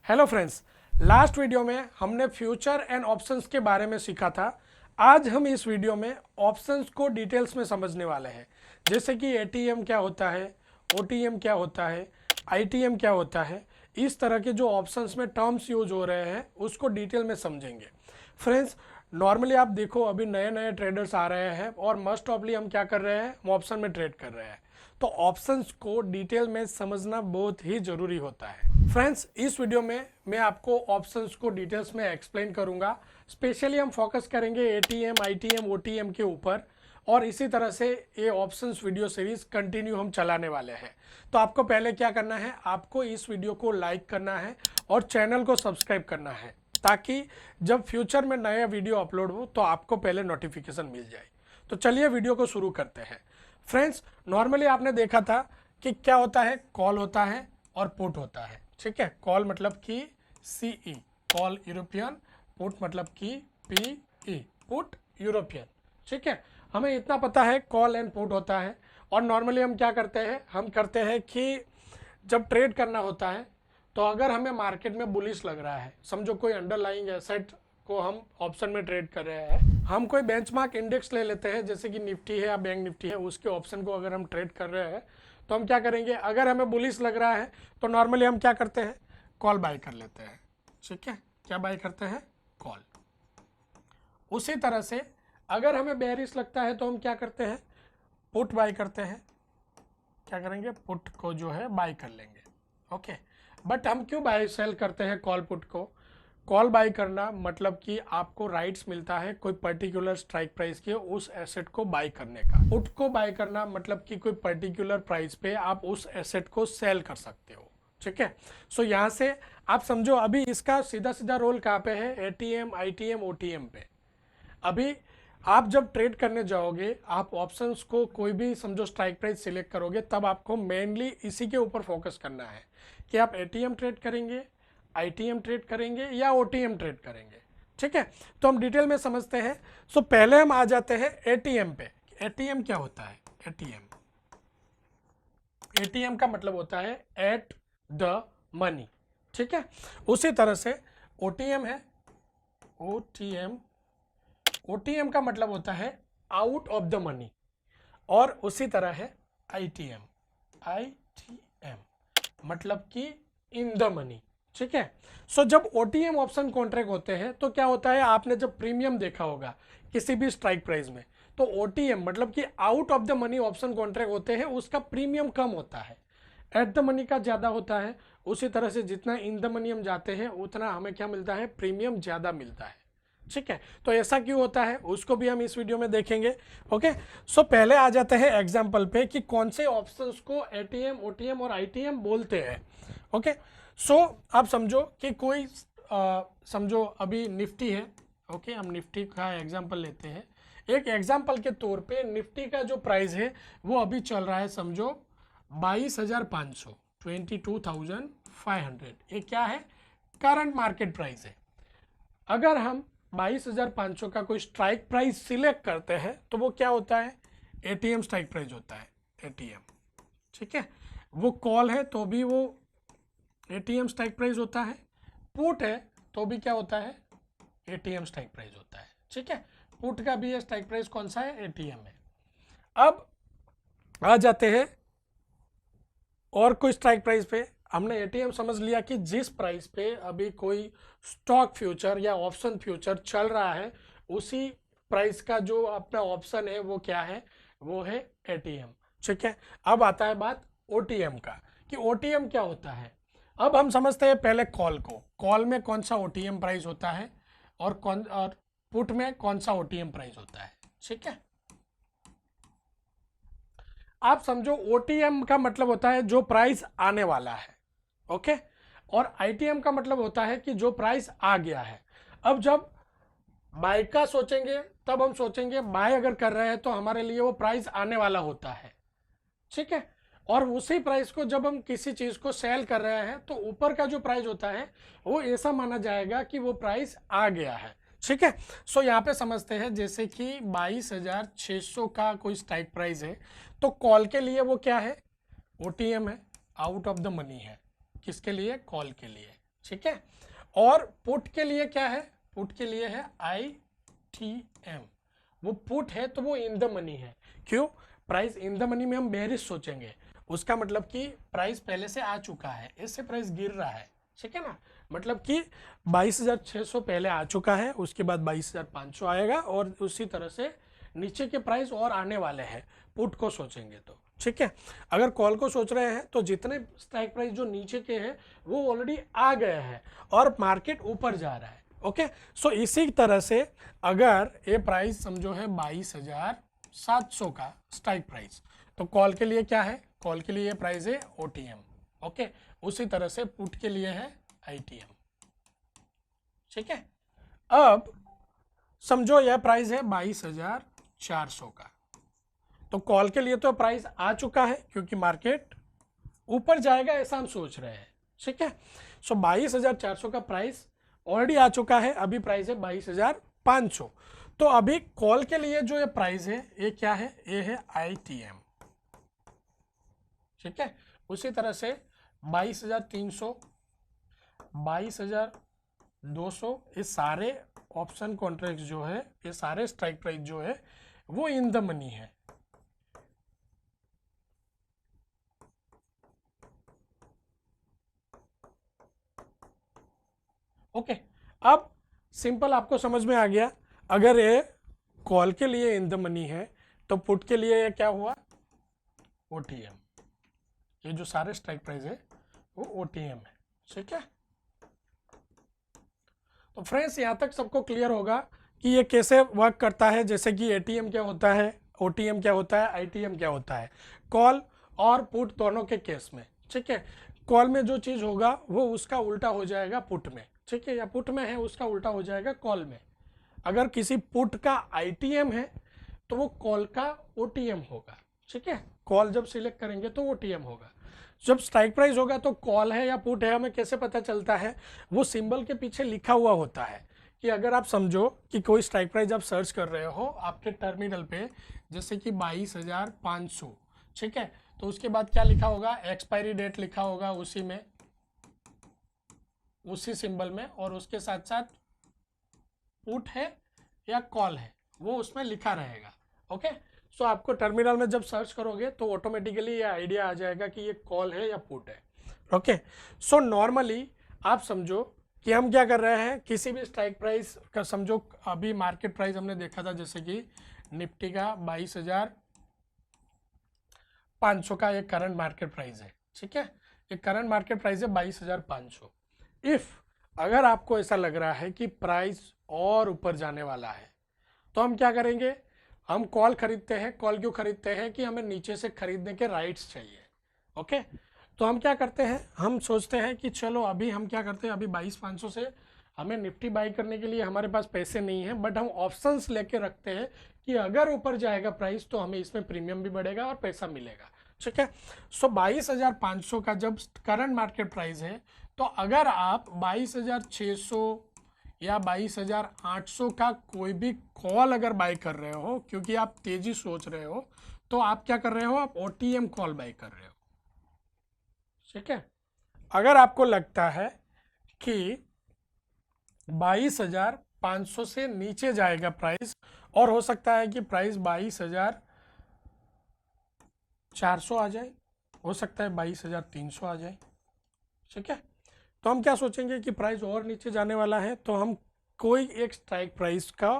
Hello friends, last video में हमने future and options के बारे में सीखा था। आज हम इस वीडियो में ऑप्शंस को डिटेल्स में समझने वाले हैं, जैसे कि एटीएम क्या होता है, ओटीएम क्या होता है, आईटीएम क्या होता है। इस तरह के जो ऑप्शंस में टर्म्स यूज हो रहे हैं उसको डिटेल में समझेंगे। फ्रेंड्स, नॉर्मली आप देखो अभी नए नए ट्रेडर्स आ रहे हैं और मोस्ट ऑफली हम क्या कर रहे हैं, हम ऑप्शन में ट्रेड कर रहे हैं। तो ऑप्शंस को डिटेल में समझना बहुत ही ज़रूरी होता है। फ्रेंड्स, इस वीडियो में मैं आपको ऑप्शंस को डिटेल्स में एक्सप्लेन करूंगा। स्पेशली हम फोकस करेंगे एटीएम, आईटीएम, ओटीएम के ऊपर, और इसी तरह से ये ऑप्शंस वीडियो सीरीज कंटिन्यू हम चलाने वाले हैं। तो आपको पहले क्या करना है, आपको इस वीडियो को लाइक करना है और चैनल को सब्सक्राइब करना है, ताकि जब फ्यूचर में नया वीडियो अपलोड हो तो आपको पहले नोटिफिकेशन मिल जाए। तो चलिए वीडियो को शुरू करते हैं। फ्रेंड्स, नॉर्मली आपने देखा था कि क्या होता है, कॉल होता है और पुट होता है। ठीक है, कॉल मतलब कि CE, कॉल यूरोपियन, पुट मतलब कि PE, पुट यूरोपियन। ठीक है, हमें इतना पता है कॉल एंड पुट होता है। और नॉर्मली हम क्या करते हैं, हम करते हैं कि जब ट्रेड करना होता है तो अगर हमें मार्केट में बुलिश लग रहा है, समझो कोई अंडरलाइंग एसेट को हम ऑप्शन में ट्रेड कर रहे हैं, हम कोई बेंचमार्क इंडेक्स ले लेते हैं जैसे कि निफ्टी है या बैंक निफ्टी है, उसके ऑप्शन को अगर हम ट्रेड कर रहे हैं तो हम क्या करेंगे, अगर हमें बुलिश लग रहा है तो नॉर्मली हम क्या करते हैं, कॉल बाय कर लेते हैं। ठीक है, क्या बाय करते हैं, कॉल। उसी तरह से अगर हमें बेरिश लगता है तो हम क्या करते हैं, पुट बाय करते हैं। क्या करेंगे, पुट को जो है बाय कर लेंगे। ओके, बट हम क्यों बाय सेल करते हैं कॉल पुट को? कॉल बाय करना मतलब कि आपको राइट्स मिलता है कोई पर्टिकुलर स्ट्राइक प्राइस के उस एसेट को बाय करने का। पुट को बाय करना मतलब कि कोई पर्टिकुलर प्राइस पे आप उस एसेट को सेल कर सकते हो। ठीक है, सो यहाँ से आप समझो अभी इसका सीधा सीधा रोल कहाँ पे है, एटीएम, आईटीएम, ओटीएम पे। अभी आप जब ट्रेड करने जाओगे, आप ऑप्शंस को कोई भी समझो स्ट्राइक प्राइस सिलेक्ट करोगे, तब आपको मेनली इसी के ऊपर फोकस करना है कि आप एटीएम ट्रेड करेंगे, आईटीएम ट्रेड करेंगे या ओटीएम ट्रेड करेंगे। ठीक है, तो हम डिटेल में समझते हैं। सो पहले हम आ जाते हैं एटीएम पे। एटीएम क्या होता है, एटीएम, एटीएम का मतलब होता है एट द मनी। ठीक है, उसी तरह से ओटीएम है, ओटीएम, ओटीएम का मतलब होता है आउट ऑफ द मनी। और उसी तरह है आईटीएम, आईटीएम मतलब कि इन द मनी। ठीक है, सो जब ओटीएम ऑप्शन कॉन्ट्रैक्ट होते हैं तो क्या होता है, आपने जब प्रीमियम देखा होगा किसी भी स्ट्राइक प्राइस में, तो ओटीएम मतलब कि out of the money option contract होते हैं, उसका प्रीमियम कम होता है, एट द मनी का ज़्यादा होता है। उसी तरह से जितना इन द मनी हम जाते हैं उतना हमें क्या मिलता है, प्रीमियम ज़्यादा मिलता है। ठीक है, तो ऐसा क्यों होता है उसको भी हम इस वीडियो में देखेंगे। ओके, सो पहले आ जाते हैं एग्जांपल पे कि कौन से ऑप्शंस को एटीएम, ओटीएम और आईटीएम बोलते हैं। ओके, सो आप समझो कि कोई समझो अभी निफ्टी है। ओके, हम निफ्टी का एग्जांपल लेते हैं। एक एग्जांपल के तौर पे निफ्टी का जो प्राइस है वो अभी चल रहा है समझो 22,500, 22,500। ये क्या है, करंट मार्केट प्राइस है। अगर हम 22,500 का कोई स्ट्राइक प्राइस सिलेक्ट करते हैं तो वो क्या होता है, एटीएम स्ट्राइक प्राइस होता है, एटीएम। ठीक है, वो कॉल है तो भी वो एटीएम स्ट्राइक प्राइस होता है, पुट है तो भी क्या होता है, एटीएम स्ट्राइक प्राइस होता है। ठीक है, पुट का भी स्ट्राइक प्राइस कौन सा है, एटीएम है। अब आ जाते हैं और कोई स्ट्राइक प्राइस पे। हमने एटीएम समझ लिया कि जिस प्राइस पे अभी कोई स्टॉक फ्यूचर या ऑप्शन फ्यूचर चल रहा है, उसी प्राइस का जो अपना ऑप्शन है वो क्या है, वो है एटीएम। ठीक है, अब आता है बात ओटीएम का कि ओटीएम क्या होता है। अब हम समझते हैं पहले कॉल को, कॉल में कौन सा ओटीएम प्राइस होता है और पुट में कौन सा ओटीएम प्राइस होता है। ठीक है, आप समझो ओटीएम का मतलब होता है जो प्राइस आने वाला है। ओके, और आईटीएम का मतलब होता है कि जो प्राइस आ गया है। अब जब बाय का सोचेंगे तब हम सोचेंगे बाय अगर कर रहे हैं तो हमारे लिए वो प्राइस आने वाला होता है। ठीक है, और उसी प्राइस को जब हम किसी चीज को सेल कर रहे हैं तो ऊपर का जो प्राइस होता है वो ऐसा माना जाएगा कि वो प्राइस आ गया है। ठीक है, सो यहाँ पे समझते हैं जैसे कि 22,600 का कोई स्ट्राइक प्राइस है, तो कॉल के लिए वो क्या है, ओटीएम है, आउट ऑफ द मनी है। किसके लिए, कॉल के लिए। ठीक है। और पुट के लिए क्या है, पुट के लिए है ITM, वो पुट है तो वो इन द मनी है। क्यों, प्राइस इन द मनी में हम बेरिश सोचेंगे, उसका मतलब कि प्राइस पहले से आ चुका है, इससे प्राइस गिर रहा है, ठीक है ना। मतलब कि 22,600 पहले आ चुका है, उसके बाद 22,500 आएगा और उसी तरह से नीचे के प्राइस और आने वाले हैं पुट को सोचेंगे तो, ठीक है। अगर कॉल को सोच रहे हैं तो जितने स्ट्राइक प्राइस जो नीचे के हैं वो ऑलरेडी आ गए हैं और मार्केट ऊपर जा रहा है। ओके, सो इसी तरह से अगर ये प्राइस समझो है 22,700 का स्ट्राइक प्राइस, तो कॉल के लिए क्या है, कॉल के लिए प्राइस है OTM। ओके, उसी तरह से पुट के लिए है ITM, ठीक है। अब समझो यह प्राइस है 22,400 का, तो कॉल के लिए तो प्राइस आ चुका है क्योंकि मार्केट ऊपर जाएगा ऐसा हम सोच रहे हैं, ठीक है। सो 22,400 का प्राइस ऑलरेडी आ चुका है, अभी प्राइस है 22,500। तो अभी कॉल के लिए जो ये प्राइस है ये क्या है, ये है ITM, ठीक है। उसी तरह से 22,300, 22,200, ये सारे ऑप्शन कॉन्ट्रैक्ट जो है, ये सारे स्ट्राइक प्राइस जो है वो इन द मनी है। ओके, अब सिंपल आपको समझ में आ गया। अगर ये कॉल के लिए इन द मनी है तो पुट के लिए ये क्या हुआ, OTM। ये जो सारे स्ट्राइक प्राइस है वो OTM है, ठीक है। तो फ्रेंड्स यहाँ तक सबको क्लियर होगा कि ये कैसे वर्क करता है, जैसे कि ATM क्या होता है, OTM क्या होता है, ITM क्या होता है, कॉल और पुट दोनों के केस में, ठीक है। कॉल में जो चीज़ होगा वो उसका उल्टा हो जाएगा पुट में, ठीक है, या पुट में है उसका उल्टा हो जाएगा कॉल में। अगर किसी पुट का ITM है तो वो कॉल का OTM होगा, ठीक है। कॉल जब सिलेक्ट करेंगे तो OTM होगा। जब स्ट्राइक प्राइस होगा तो कॉल है या पुट है हमें कैसे पता चलता है, वो सिंबल के पीछे लिखा हुआ होता है। कि अगर आप समझो कि कोई स्ट्राइक प्राइस आप सर्च कर रहे हो आपके टर्मिनल पे, जैसे कि 22,500, ठीक है, तो उसके बाद क्या लिखा होगा, एक्सपायरी डेट लिखा होगा उसी में, उसी सिंबल में, और उसके साथ साथ पुट है या कॉल है वो उसमें लिखा रहेगा। ओके, सो आपको टर्मिनल में जब सर्च करोगे तो ऑटोमेटिकली ये आइडिया आ जाएगा कि ये कॉल है या पुट है। ओके, सो नॉर्मली आप समझो कि हम क्या कर रहे हैं, किसी भी स्ट्राइक प्राइस का समझो, अभी मार्केट प्राइस हमने देखा था जैसे कि निफ्टी का 22,500 का एक करंट मार्केट प्राइस है, ठीक है, ये करंट मार्केट प्राइस है 22,500। इफ अगर आपको ऐसा लग रहा है कि प्राइस और ऊपर जाने वाला है तो हम क्या करेंगे, हम कॉल खरीदते हैं। कॉल क्यों खरीदते हैं, कि हमें नीचे से खरीदने के राइट्स चाहिए। ओके, तो हम क्या करते हैं, हम सोचते हैं कि चलो अभी हम क्या करते हैं, अभी 22,500 से हमें निफ्टी बाई करने के लिए हमारे पास पैसे नहीं है, बट हम ऑप्शंस लेके रखते हैं कि अगर ऊपर जाएगा प्राइस तो हमें इसमें प्रीमियम भी बढ़ेगा और पैसा मिलेगा, ठीक है। सो 22,500 का जब करंट मार्केट प्राइस है, तो अगर आप 22,600 या 22,800 का कोई भी कॉल अगर बाय कर रहे हो, क्योंकि आप तेजी सोच रहे हो, तो आप क्या कर रहे हो, आप OTM कॉल बाय कर रहे हो, ठीक है। अगर आपको लगता है कि 22,500 से नीचे जाएगा प्राइस, और हो सकता है कि प्राइस 22,400 आ जाए, हो सकता है 22,300 आ जाए, ठीक है, तो हम क्या सोचेंगे कि प्राइस और नीचे जाने वाला है, तो हम कोई एक स्ट्राइक प्राइस का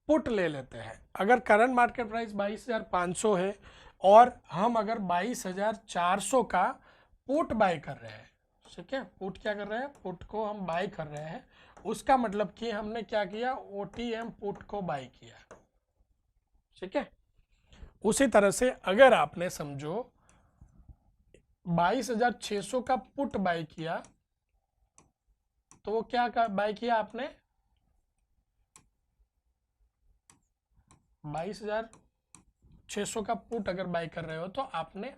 पुट ले लेते हैं। अगर करंट मार्केट प्राइस 22,500 है और हम अगर 22,400 का पुट बाय कर रहे हैं, ठीक है, पुट क्या कर रहे हैं, पुट को हम बाय कर रहे हैं, उसका मतलब कि हमने क्या किया, OTM पुट को बाय किया, ठीक है। उसी तरह से अगर आपने समझो 22,600 का पुट बाय किया, तो वो क्या बाय किया आपने, 22,600 का पुट अगर बाय कर रहे हो तो आपने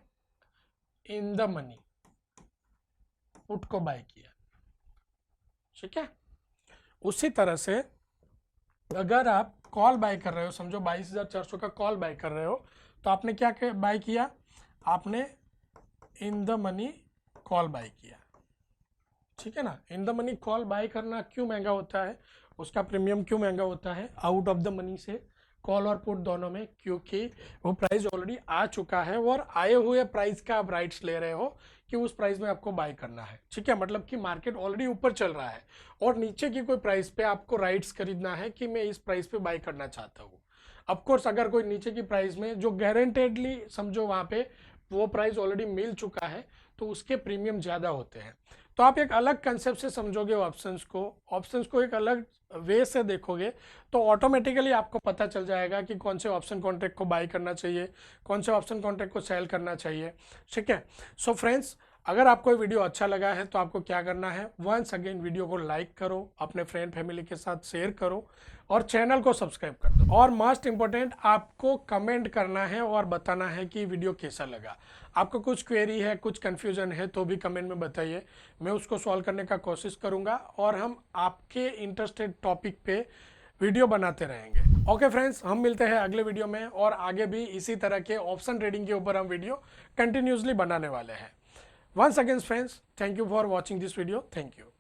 इन द मनी पुट को बाय किया, ठीक है। उसी तरह से अगर आप कॉल बाय कर रहे हो, समझो 22,400 का कॉल बाय कर रहे हो, तो आपने क्या बाय किया, आपने in the money call buy किया, ठीक है ना। In the money call buy करना क्यों महंगा होता है, उसका प्रीमियम क्यों महंगा होता है आउट ऑफ द मनी से, कॉल और पुट दोनों में, क्योंकि वो प्राइस ऑलरेडी आ चुका है और आए हुए प्राइस का आप राइट्स ले रहे हो कि उस प्राइस में आपको बाय करना है। ठीक है, मतलब कि मार्केट ऑलरेडी ऊपर चल रहा है और नीचे की कोई प्राइस पे आपको राइट्स खरीदना है कि मैं इस प्राइस पे बाय करना चाहता हूँ। ऑफकोर्स अगर कोई नीचे की प्राइस में जो गारंटेडली समझो वहाँ पे वो प्राइस ऑलरेडी मिल चुका है तो उसके प्रीमियम ज़्यादा होते हैं। तो आप एक अलग कंसेप्ट से समझोगे ऑप्शंस को एक अलग वे से देखोगे तो ऑटोमेटिकली आपको पता चल जाएगा कि कौन से ऑप्शन कॉन्ट्रैक्ट को बाय करना चाहिए, कौन से ऑप्शन कॉन्ट्रैक्ट को सेल करना चाहिए। ठीक है, सो फ्रेंड्स, अगर आपको ये वीडियो अच्छा लगा है तो आपको क्या करना है, वंस अगेन वीडियो को लाइक करो, अपने फ्रेंड फैमिली के साथ शेयर करो और चैनल को सब्सक्राइब कर दो। और मोस्ट इंपॉर्टेंट, आपको कमेंट करना है और बताना है कि वीडियो कैसा लगा। आपको कुछ क्वेरी है, कुछ कंफ्यूजन है तो भी कमेंट में बताइए, मैं उसको सॉल्व करने का कोशिश करूंगा और हम आपके इंटरेस्टेड टॉपिक पे वीडियो बनाते रहेंगे। ओके फ्रेंड्स, हम मिलते हैं अगले वीडियो में और आगे भी इसी तरह के ऑप्शन ट्रेडिंग के ऊपर हम वीडियो कंटिन्यूसली बनाने वाले हैं। Once again friends, thank you for watching this video. Thank you.